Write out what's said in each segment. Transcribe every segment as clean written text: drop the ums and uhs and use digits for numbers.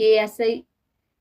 ASI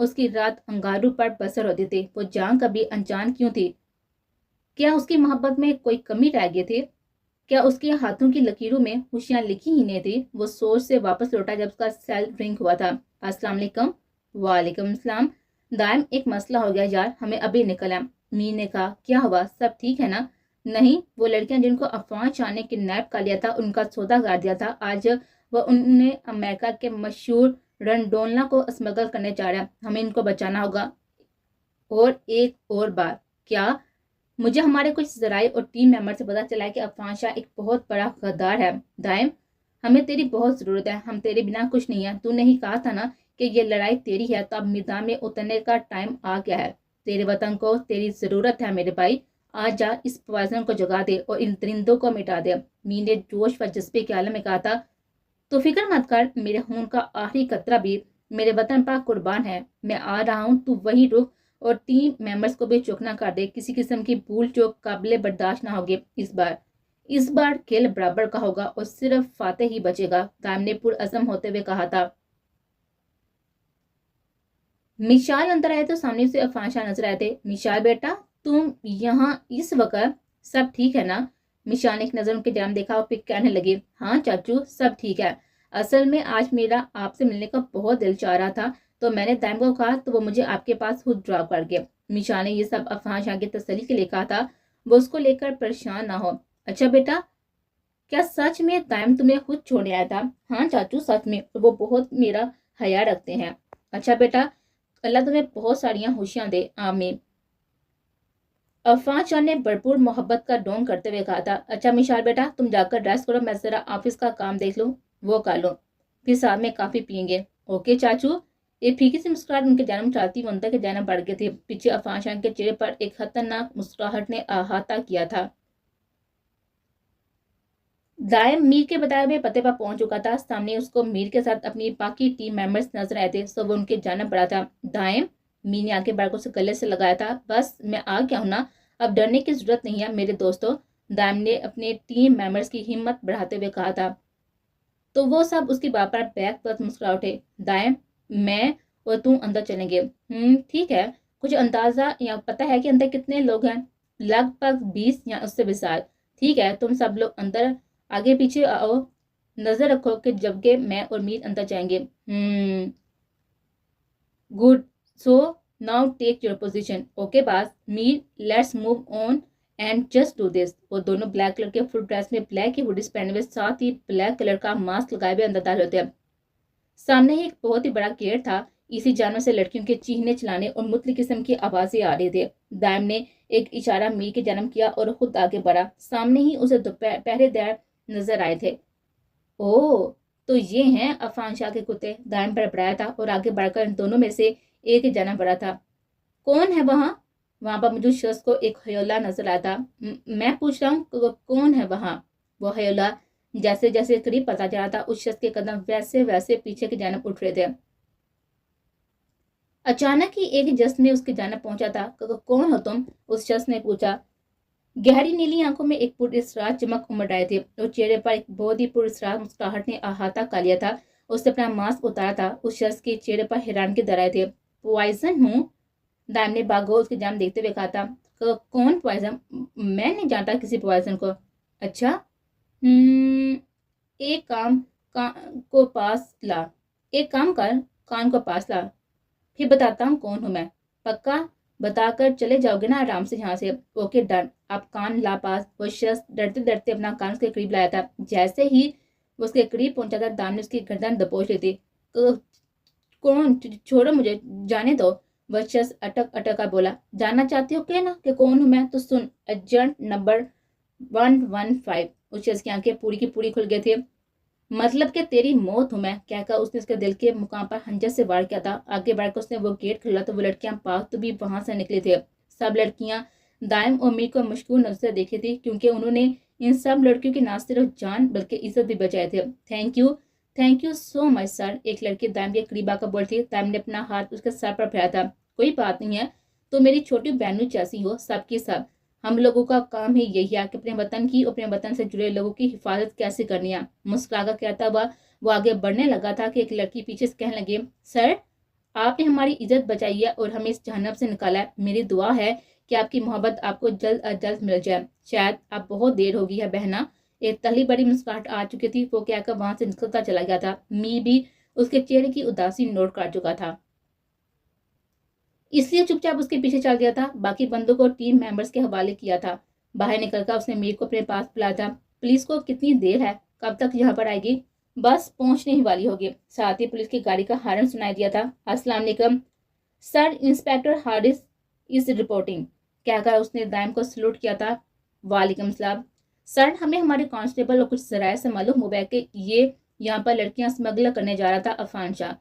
اس کی رات انگاروں پر بسر ہوتی تھی. وہ جان کبھی انجان کیوں تھی؟ کیا اس کی محبت میں کوئی کمی رہ گئی تھی؟ کیا اس کے ہاتھوں کی لکیروں میں خوشیاں لکھی ہی نہیں تھی؟ وہ سوچ سے واپس لوٹا جب اس کا سیل رنگ ہوا تھا. السلام علیکم. وعلیکم السلام. دائم ایک مسئلہ ہو گیا یار, ہمیں ابھی نکل ہے. میر نے کہا. کیا ہوا, سب ٹھیک ہے نا؟ نہیں, وہ لڑکیاں جن کو افواہ شاہ نے کڈنیپ کر لیا تھا, ان کا سودا کر دیا تھا, آج وہ انہیں امریکہ کے مشہور رنڈولا کو اسمگل کرنے جا رہا ہے. ہمیں ان کو بچانا ہوگا. اور ایک اور بات. کیا؟ مجھے ہمارے کچھ ذرائع اور ٹیم ممبر سے پتا چلا ہے کہ افغان شاہ ایک بہت بڑا غدار ہے. دائم, ہمیں تیری بہت ضرورت ہے, ہم تیرے بنا کچھ نہیں ہیں. تو نے ہی کہا تھا نا کہ یہ لڑائی تیری ہے, تو اب میدان میں اترنے کا ٹائم آ گیا ہے. تیرے وطن کو تیری ضرورت ہے میرے بھائی. آج جا اس پوائزن کو جگا دے اور ان درندوں کو مٹا دے. میر نے جوش و جذبے کے عالم میں کہا تھا. تو فکر مت کر, میرے خون کا آخری قطرہ بھی میرے وطن پر قربان ہے. میں آ رہا ہوں, تو وہی رخ اور ٹیم ممبرز کو بھی چوک نہ کر دے. کسی قسم کی بھول چوک قابل برداشت نہ ہوگی اس بار کھیل برابر کا ہوگا اور صرف فاتح ہی بچے گا. دائم نے پرعزم ہوتے ہوئے کہا تھا. مشال اندر آئے تو سامنے سے افغان شاہ نظر آئے تھے. مشال بیٹا, تم یہاں اس وقت, سب ٹھیک ہے نا؟ مشال نے ایک نظر ان کے جانب دیکھا اور پھر کہنے لگی. ہاں چاچو, سب ٹھیک ہے. اصل میں آج میرا آپ سے ملنے کا بہت دل چاہ رہا تھا, تو میں نے دائم کو کہا تو وہ مجھے آپ کے پاس خود ڈراپ کر گیا. مشال نے یہ سب افغان شاہ کی تسلی کے لیے کہا تھا, وہ اس کو لے کر پریشان نہ ہو. اچھا بیٹا, کیا سچ میں دائم تمہیں خود چھوڑنے آیا تھا؟ ہاں چاچو, سچ میں, وہ بہت میرا حیا رکھتے ہیں. اچھا بیٹا, اللہ تمہیں بہت ساریاں خوشیاں دے. آمین. افغان شاہ نے بھرپور محبت کا ڈونگ کرتے ہوئے کہا تھا. اچھا مشال بیٹا, تم جا کر ریسٹ کرو, میں ذرا آفس کا کام دیکھ لوں. وہ کر لو, پھر ساتھ میں کافی پئیں گے. اوکے چاچو. ایک پھیکی سی مسکراہٹ ان کے جانب چاہتی وہ اندر کے جانب بڑھ گئی تھی. پیچھے افغان شاہ کے چہرے پر ایک خطرناک مسکراہٹ نے احاطہ کیا تھا. دائم میر کے بتائے ہوئے پتے پر پہنچ چکا تھا. سامنے اس کو میر کے ساتھ اپنی باقی ٹیم ممبرز نظر آئے تھے, سو وہ ان کے جانب بڑھا تھا. دائم, میر نے آگے بڑھ کر اسے گلے سے لگایا تھا. بس میں آ گیا ہوں نا, اب ڈرنے کی ضرورت نہیں ہے میرے دوستوں. دائم نے اپنے ٹیم ممبرز کی ہمت بڑھاتے ہوئے کہا تھا. تو وہ سب اس کی بات پر بیک وقت مسکرا اٹھے. دائم, میں اور تم اندر چلیں گے. ٹھیک ہے. کچھ اندازہ یا پتہ ہے کہ اندر کتنے لوگ ہیں؟ لگ بھگ 20 یا اس سے بھی زیادہ. ٹھیک ہے, تم سب لوگ اندر آگے پیچھے آؤ. نظر رکھو کہ جب کہ میں اور میر اندر جائیں گے. Good. So now take your position. Okay boss. Mir, let's move on and just do this. وہ دونوں بلیک کلر کے فل ڈریس میں بلیک کی ہوڈیز پہنے ہوئے, ساتھ ہی بلیک کلر کا ماسک لگائے ہوئے اندر داخل ہوتے ہیں. سامنے ہی ایک بہت ہی بڑا گیٹ تھا. اسی جانب سے لڑکیوں کے چیخنے چلانے اور مختلف قسم کی آوازیں آ رہی تھے. دائم نے ایک اشارہ میر کے جانب کیا اور خود آگے بڑھا. سامنے ہی اسے پہرے دار نظر آئے تھے. اوہ, تو یہ ہیں افغان شاہ کے کتے. دائم بڑبڑایا تھا اور آگے بڑھ کر ان دونوں میں سے ایک ہی جانب بڑھا تھا. کون ہے وہاں؟ وہاں پر موجود شخص کو ایک حیولہ نظر آیا تھا. میں پوچھ رہا ہوں کہ کون ہے وہاں؟ وہ حیولہ جیسے جیسے قریب پتا چلا تھا, اس شخص کے قدم ویسے ویسے پیچھے کی جانب اٹھ رہے تھے. اچانک ہی ایک جسم میں اس کی جانب پہنچا تھا. کون ہو تم؟ اس شخص نے پوچھا. گہری نیلی آنکھوں میں ایک پراسرار چمک امڑ آئے تھے اور چہرے پر ایک بہت ہی پراسرار مسکراہٹ نے احاطہ کر لیا تھا. اس نے اپنا ماسک اتارا تھا. اس شخص کے چہرے پر حیرانگی در آئے تھے. پوائزن ہوں؟ دائم نے باغو اس کی جانب دیکھتے ہوئے کہا تھا. کون پوائزن؟ میں نہیں جانتا کسی پوائزن کو. اچھا, ایک کام کو پاس لا. ایک کام کر, کان کو پاس لا, پھر بتاتا ہوں کون ہوں میں. پکا بتا کر چلے جاؤ گے نا آرام سے یہاں سے؟ Okay done. آپ کان لا پاس. وہ شخص ڈرتے ڈرتے اپنا کان اس کے قریب لایا تھا. جیسے ہی وہ اس کے قریب پہنچا تھا, دام نے اس کی گردن دبوچ لی تھی. کون؟ چھوڑو مجھے, جانے دو. وہ شخص اٹک اٹک کر بولا. جاننا چاہتی ہو کہ نا کہ کون ہوں میں؟ تو سن, ایجنٹ نمبر 115. اس شخص کی آنکھیں پوری کی پوری کھل گئی تھی. مطلب کہ تیری موت ہوں میں, کہہ کر اس نے اس کے دل کے مقام پر خنجر سے وار کیا تھا. آگے بڑھ کر اس نے وہ گیٹ کھولا تو وہ لڑکیاں پاک تو بھی وہاں سے نکلی تھے. سب لڑکیاں دائم اور میر کو مشکور نظر سے دیکھی تھی, کیونکہ انہوں نے ان سب لڑکیوں کی نہ صرف جان بلکہ عزت بھی بچائے تھے. تھینک یو سو مچ سر. ایک لڑکی دائم کے قریب آ کر بول تھی. دائم نے اپنا ہاتھ اس کے سر پر پھیرایا تھا. کوئی بات نہیں ہے, تو میری چھوٹی بہنوں جیسی ہو, سب کی سب. ہم لوگوں کا کام ہی یہی ہے کہ اپنے وطن کی اور اپنے وطن سے جڑے لوگوں کی حفاظت کیسے کرنی ہے. مسکرا کر کہتا ہوا وہ آگے بڑھنے لگا تھا کہ ایک لڑکی پیچھے سے کہنے لگی. سر, آپ نے ہماری عزت بچائی ہے اور ہمیں اس جہنم سے نکالا ہے. میری دعا ہے کہ آپ کی محبت آپ کو جلد از جلد مل جائے. شاید اب بہت دیر ہو گئی ہے بہنا. ایک تلی بڑی مسکراہٹ آ چکی تھی. وہ کہہ کر وہاں سے نکلتا چلا گیا تھا. می بھی اس کے چہرے کی اداسی نوٹ کر چکا تھا، اس لیے چپ چاپ اس کے پیچھے چل گیا تھا. باقی بندوں کو ٹیم ممبرز کے حوالے کیا تھا. باہر نکل کر اس نے میر کو اپنے پاس بلایا تھا. پولیس کو کتنی دیر ہے؟ کب تک یہاں پر آئے گی؟ بس پہنچنے ہی والی ہوگی. ساتھ ہی پولیس کی گاڑی کا ہارن سنائی دیا تھا. السلام علیکم سر، انسپیکٹر ہارس از رپورٹنگ کہہ کر اس نے دائم کو سلوٹ کیا تھا. وعلیکم السلام سر، ہمیں ہمارے کانسٹیبل اور کچھ ذرائع سے معلوم ہوا ہے کہ یہ یہاں پر لڑکیاں اسمگلر کرنے جا رہا تھا عفان شاہ.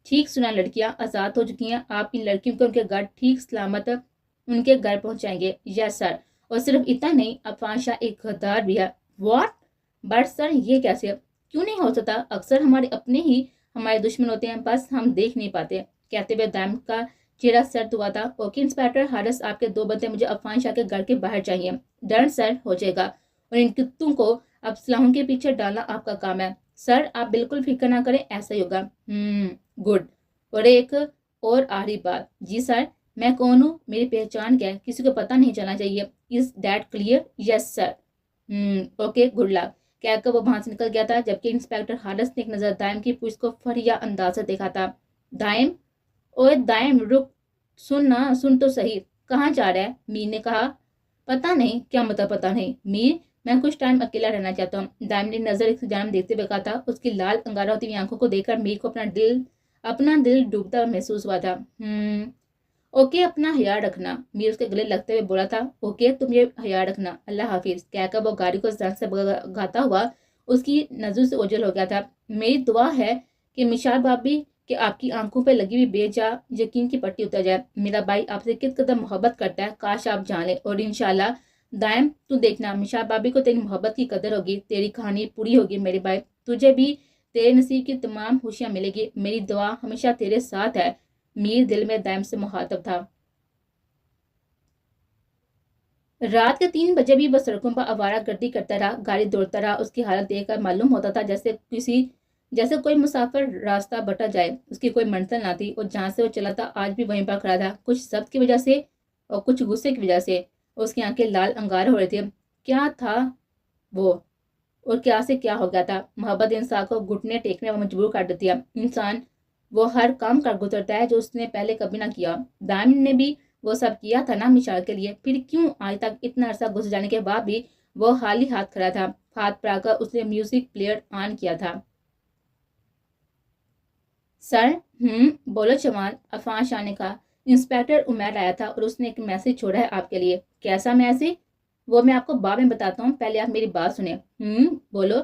ٹھیک سنا، لڑکیاں آزاد ہو چکی ہیں. آپ ان لڑکیوں کو ان کے گھر ٹھیک سلامت ان کے گھر پہنچائیں گے. یس سر. اور صرف اتنا نہیں، عفان شاہ ایک غدار بھی ہے. واٹ؟ بٹ سر یہ کیسے؟ کیوں نہیں ہو سکتا؟ اکثر ہمارے اپنے ہی ہمارے دشمن ہوتے ہیں، بس ہم دیکھ نہیں پاتے. کہتے ہوئے دائم کا چہرہ سرد ہوا تھا. اوکے انسپیکٹر ہارس، آپ کے 2 بندے مجھے عفان شاہ کے گھر کے باہر چاہیے. ڈن سر، ہو جائے گا. اور ان کتوں کو اب سلاحوں کے پیچھے ڈالنا آپ کا کام ہے. سر آپ بالکل فکر نہ کریں، ایسا ہی ہوگا. گڈ. اور ایک اور آخری بات. جی سر. میں کون ہوں؟ میری پہچان کیا ہے؟ کسی کو پتہ نہیں چلنا چاہیے. Is that clear? Yes sir. Okay good luck کہہ کر وہ وہاں سے نکل گیا تھا، جبکہ انسپیکٹر ہارس نے ایک نظر دائم کی پوچھ کو فریہ انداز سے دیکھا تھا. دائم؟ اوے دائم رک، سن تو صحیح. کہاں جا رہا ہے؟ میر نے کہا. پتہ نہیں. کیا مطلب پتہ نہیں؟ میر میں کچھ ٹائم اکیلا رہنا چاہتا ہوں. دائم نے نظر ایک جانب دیکھتے ہوئے کہا تھا. اس کی لال انگارہ ہوتی ہوئی آنکھوں کو دیکھ کر میر کو اپنا دل ڈوبتا محسوس ہوا تھا. اوکے اپنا خیال رکھنا. میر اس کے گلے لگتے ہوئے بولا تھا. اوکے تم یہ خیال رکھنا. اللہ حافظ کہہ کر وہ گاڑی کو زن سے بھگاتا ہوا اس کی نظر سے اوجھل ہو گیا تھا. میری دعا ہے کہ مشال بھابی کہ آپ کی آنکھوں پہ لگی ہوئی بے جا یقین کی پٹی اتر جائے. میرا بھائی آپ سے کس قدر محبت کرتا ہے، کاش آپ جان لیں. اور انشاءاللہ دائم تو دیکھنا، مشال بھابی کو تیری محبت کی قدر ہوگی. تیری کہانی پوری ہوگی میرے بھائی. تجھے بھی تیرے نصیب کی تمام خوشیاں ملے گی. میری دعا ہمیشہ تیرے ساتھ ہے. میر دل میں دائم سے مخاطب تھا. رات کے 3 بجے بھی وہ سڑکوں پر آوارہ گردی کرتا رہا. گاڑی دوڑتا رہا. اس کی حالت دیکھ کر معلوم ہوتا تھا جیسے کوئی مسافر راستہ بٹا جائے. اس کی کوئی منزل نہ تھی اور جہاں سے وہ چلا تھا آج بھی وہیں پر کھڑا تھا، کچھ ضبط کی وجہ سے اور کچھ غصے کی وجہ سے. اس کی آنکھیں لال انگار ہو رہے تھے. کیا تھا وہ اور کیا سے کیا ہو گیا تھا؟ محبت انسان کو گھٹنے ٹیکنے میں مجبور کر دیتی ہے. انسان وہ ہر کام کر گزرتا ہے جو اس نے پہلے کبھی نہ کیا. دائم نے بھی وہ سب کیا تھا نا مشال کے لیے. پھر کیوں آج تک اتنا عرصہ گزر جانے کے بعد بھی وہ خالی ہاتھ کھڑا تھا؟ ہاتھ پر آ کر اس نے میوزک پلیئر آن کیا تھا. سر بولو جمال، عفان شاہ نے کہا. انسپیکٹر عمیر آیا تھا اور اس نے ایک میسج چھوڑا ہے آپ کے لیے. کیسا میسج؟ وہ میں آپ کو بعد میں بتاتا ہوں، پہلے آپ میری بات سنیں. بولو.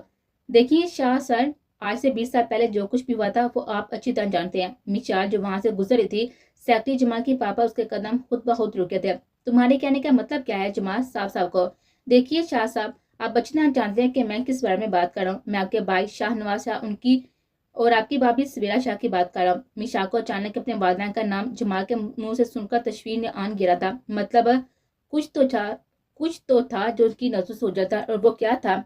دیکھیے شاہ سر، آج سے 20 سال پہلے جو کچھ بھی ہوا تھا وہ آپ اچھی طرح جانتے ہیں. مشال جو وہاں سے گزری تھی، سیکٹری جمال کی پاپا اس کے قدم خود بخود رکے تھے. تمہارے کہنے کا مطلب کیا ہے جمال صاحب کو؟ دیکھیے شاہ صاحب، آپ اچھی طرح جانتے ہیں کہ میں کس بارے میں بات کر رہا ہوں. میں آپ کے بھائی شاہ نواز شاہ ان کی اور آپ کی بھابھی سویرا شاہ کی بات کر رہا ہوں. مشال کو اچانک اپنے والدین کا نام جمال کے منہ سے سن کر تشویش نے آن گرا تھا. مطلب کچھ تو تھا جو اس کی نظر سے ہو جاتا. اور وہ کیا تھا؟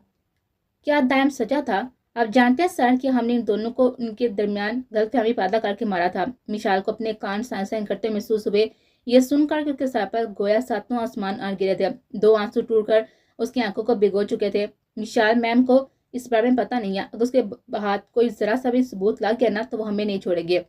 کیا دائم سجا تھا؟ آپ جانتے ہیں سر کہ ہم نے ان دونوں کو ان کے درمیان غلط فہمی پیدا کر کے مارا تھا. مشال کو اپنے کان سائن کرتے محسوس ہوئے. یہ سن کر اس کے سر پر گویا 7واں آسمان آ گرے تھے. 2 آنسو ٹوٹ کر اس کی آنکھوں کو بھگو چکے تھے. مشال میم کو اس بارے میں پتہ نہیں ہے. اگر اس کے ہاتھ کوئی ذرا سا بھی ثبوت لگ گیا نا تو وہ ہمیں نہیں چھوڑیں گے.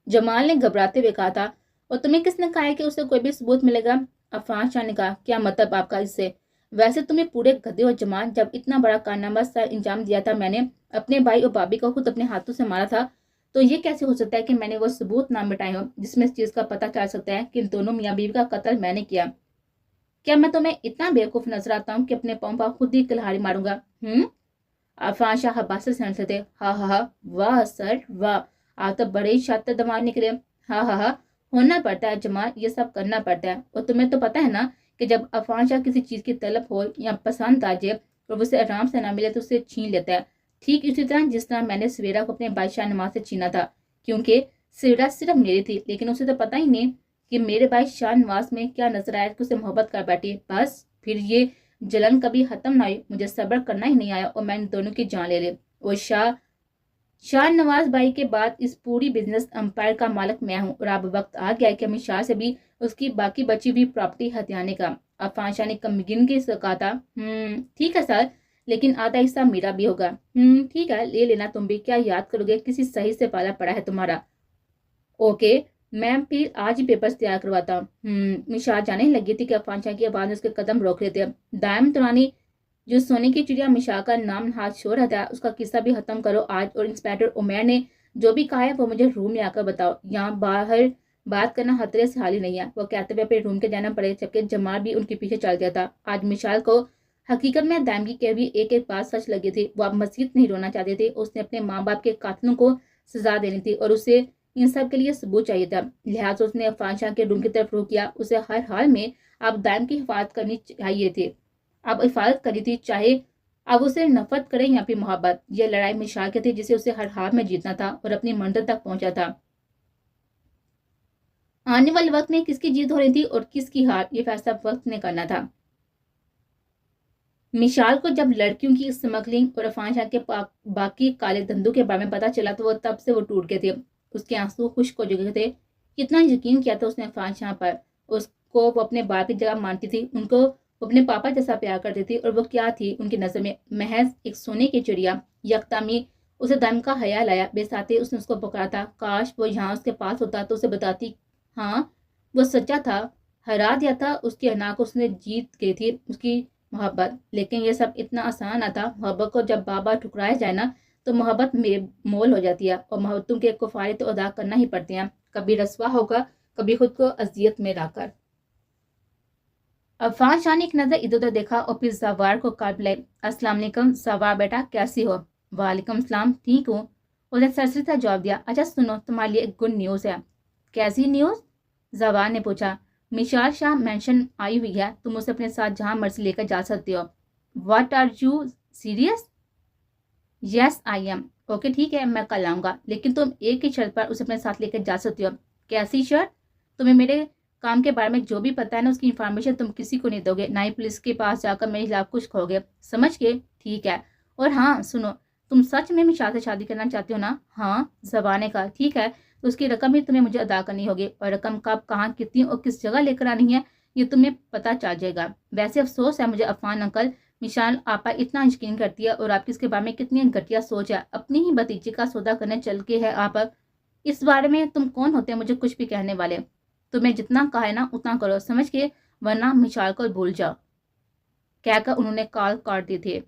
جمال نے گھبراتے ہوئے کہا تھا. اور تمہیں کس نے کہا ہے کہ اسے کوئی بھی ثبوت ملے گا؟ عفان شاہ نے کہا. کیا مطلب آپ کا اس سے؟ ویسے تمہیں پورے گدھے ہو جمال. جب اتنا بڑا کارنامہ سر انجام دیا تھا میں نے اپنے بھائی اور بھابھی کو خود اپنے ہاتھوں سے مارا تھا، تو یہ کیسے ہو سکتا ہے کہ میں نے وہ ثبوت نہ مٹائے ہوں جس میں اس چیز کا پتہ چل سکتا ہے کہ ان دونوں میاں بیوی کا قتل میں نے کیا؟ کیا میں تمہیں اتنا بیوقوف نظر آتا ہوں کہ اپنے پاؤں پر خود ہی کلہاڑی ماروں گا؟ عفان شاہ حباس سے سہن سے تھے. ہاں واہ سر واہ، آپ تو بڑے ہی شاطر دماغ نکلے. ہاں ہونا پڑتا ہے جمال، یہ سب کرنا پڑتا ہے. اور تمہیں تو پتہ ہے نا کہ جب عفان شاہ کسی چیز کی طلب ہو یا پسند آ جائے اور اسے آرام سے نہ ملے تو اسے چھین لیتا ہے. ٹھیک اسی طرح جس طرح میں نے سویرا کو اپنے بھائی شاہ نواز سے چھینا تھا، کیونکہ سویرا صرف میری تھی، لیکن اسے تو پتہ ہی نہیں کہ میرے بھائی شاہ نواز میں کیا نظر آیا کہ اسے محبت کر بیٹھی. بس پھر یہ جلن کبھی ختم نہ ہوئی. مجھے صبر کرنا ہی نہیں آیا اور میں ان دونوں کی جان لے لی. اور شاہ شاہ نواز بھائی کے بعد اس پوری بزنس امپائر کا مالک میں ہوں اور اب وقت آ گیا ہے کہ امت شاہ سے بھی اس کی باقی بچی ہوئی پراپرٹی ہتھیانے کا۔ عفان شاہ نے کمگن کے سے کہا تھا، ٹھیک ہے سر، لیکن آدھا حصہ میرا بھی ہوگا۔ ٹھیک ہے، لے لینا تم بھی، کیا یاد کرو گے کسی صحیح سے پالا پڑا ہے تمہارا؟ اوکے، میں پھر آج ہی پیپرز تیار کرواتا ہوں۔ مشال جانے لگی تھی کہ عفان شاہ کی آواز نے اس کے قدم روک لیتے۔ دائم ترانی جو سونے کی چڑیا مشال کا نام ہاتھ چھوڑ رہا تھا، اس کا قصہ بھی ختم کرو آج، اور انسپیکٹر عمیر نے جو بھی کہا ہے وہ مجھے روم میں آ کر بتاؤ، یہاں باہر بات کرنا خطرے سے حال ہی نہیں ہے۔ وہ کہتے ہوئے اپنے روم کے جانا پڑے، جبکہ جمال بھی ان کے پیچھے چل گیا تھا۔ آج مشال کو حقیقت میں دائم کی کہی ہوئی ایک ایک بات سچ لگی تھی۔ وہ اب مزید نہیں رونا چاہتے تھے، اس نے اپنے ماں باپ کے قاتلوں کو سزا دینی تھی اور اسے ان سب کے لیے ثبوت چاہیے تھا۔ لہٰذا اس نے عفان شاہ کے روم کی طرف رخ کیا۔ اسے ہر حال میں اب دائم کی حفاظت کرنی چاہیے تھی، اب حفاظت کری تھی، چاہے اب اسے نفرت کرے یا پھر محبت۔ یہ لڑائی مشال کی تھی جسے اسے ہر حال میں جیتنا تھا اور اپنی منزل تک پہنچا تھا۔ آنے والے وقت میں کس کی جیت ہو رہی تھی اور کس کی ہار، یہ فیصلہ وقت نے کرنا تھا۔ مشال کو جب لڑکیوں کی اسمگلنگ اور عفان شاہ کے باقی کالے دھندوں کے بارے میں پتا چلا تو تب سے وہ ٹوٹ گئے تھے۔ اس کے آنسو خشک ہو چکے تھے۔ کتنا یقین کیا تھا اس نے عفان شاہ پر، اس کو وہ اپنے باپ کی جگہ مانتی تھی، ان کو وہ اپنے پاپا جیسا پیار کرتی تھی، اور وہ کیا تھی ان کی نظر میں؟ محض ایک سونے کی چڑیا۔ یکدمی اسے دم کا خیال آیا، بے ساتھ اس نے اس کو پکڑا تھا۔ کاش وہ یہاں اس کے پاس ہوتا تو اسے بتاتی، ہاں وہ سچا تھا، ہرا دیا تھا اس کی انا کو، اس نے جیت گئی تھی اس کی محبت۔ لیکن یہ سب اتنا آسان نہ تھا۔ محبت کو جب بار بار ٹھکرایا جائے نا تو محبت مول ہو جاتی ہے، اور محبتوں کے کفارے تو ادا کرنا ہی پڑتے ہیں، کبھی رسوا ہوگا، کبھی خود کو اذیت میں لا کر۔ عفان شاہ نے ایک نظر ادھر ادھر دیکھا اور پھر زوار کو کال بلائے۔ السلام علیکم زوار بیٹا، کیسی ہو؟ وعلیکم السلام، ٹھیک ہوں، اس نے سرسری سے جواب دیا۔ اچھا سنو، تمہارے لیے ایک گڈ نیوز ہے۔ کیسی نیوز؟ زوار نے پوچھا۔ مشال شاہ مینشن آئی ہوئی ہے، تم اسے اپنے ساتھ جہاں مرضی لے کر جا سکتے ہو۔ What are you serious? Yes I am. Okay ٹھیک ہے، میں کل آؤں گا، لیکن تم ایک ہی شرط پر اسے اپنے ساتھ لے کر جا سکتے ہو۔ کیسی شرط؟ تمہیں میرے کام کے بارے میں جو بھی پتا ہے نا، اس کی انفارمیشن تم کسی کو نہیں دو گے، نہ ہی پولیس کے پاس جا کر میرے خلاف کچھ کہو گے، سمجھ گئے؟ ٹھیک ہے، اور ہاں سنو، تم سچ میں مشال سے شادی کرنا چاہتے ہو نا؟ ہاں، زبان نے کہا۔ ٹھیک ہے، تو اس کی رقم بھی تمہیں مجھے ادا کرنی ہوگی، اور رقم کب، کہاں، کتنی اور کس جگہ لے کر آنی ہے یہ تمہیں پتہ چل جائے گا۔ ویسے افسوس ہے مجھے عفان انکل، مشال آپ پر اتنا یقین کرتی ہے اور آپ کی اس کے بارے میں کتنی گھٹیا سوچ ہے، اپنی ہی بھتیجی کا سودا کرنے چل کے ہے آپ۔ اس بارے میں تم کون ہوتے ہیں مجھے کچھ بھی کہنے والے؟ تمہیں جتنا کہا ہے نا اتنا کرو، سمجھ کے، ورنہ مشال کو بھول جاؤ، کہہ کر انہوں نے کال کاٹ دی تھی۔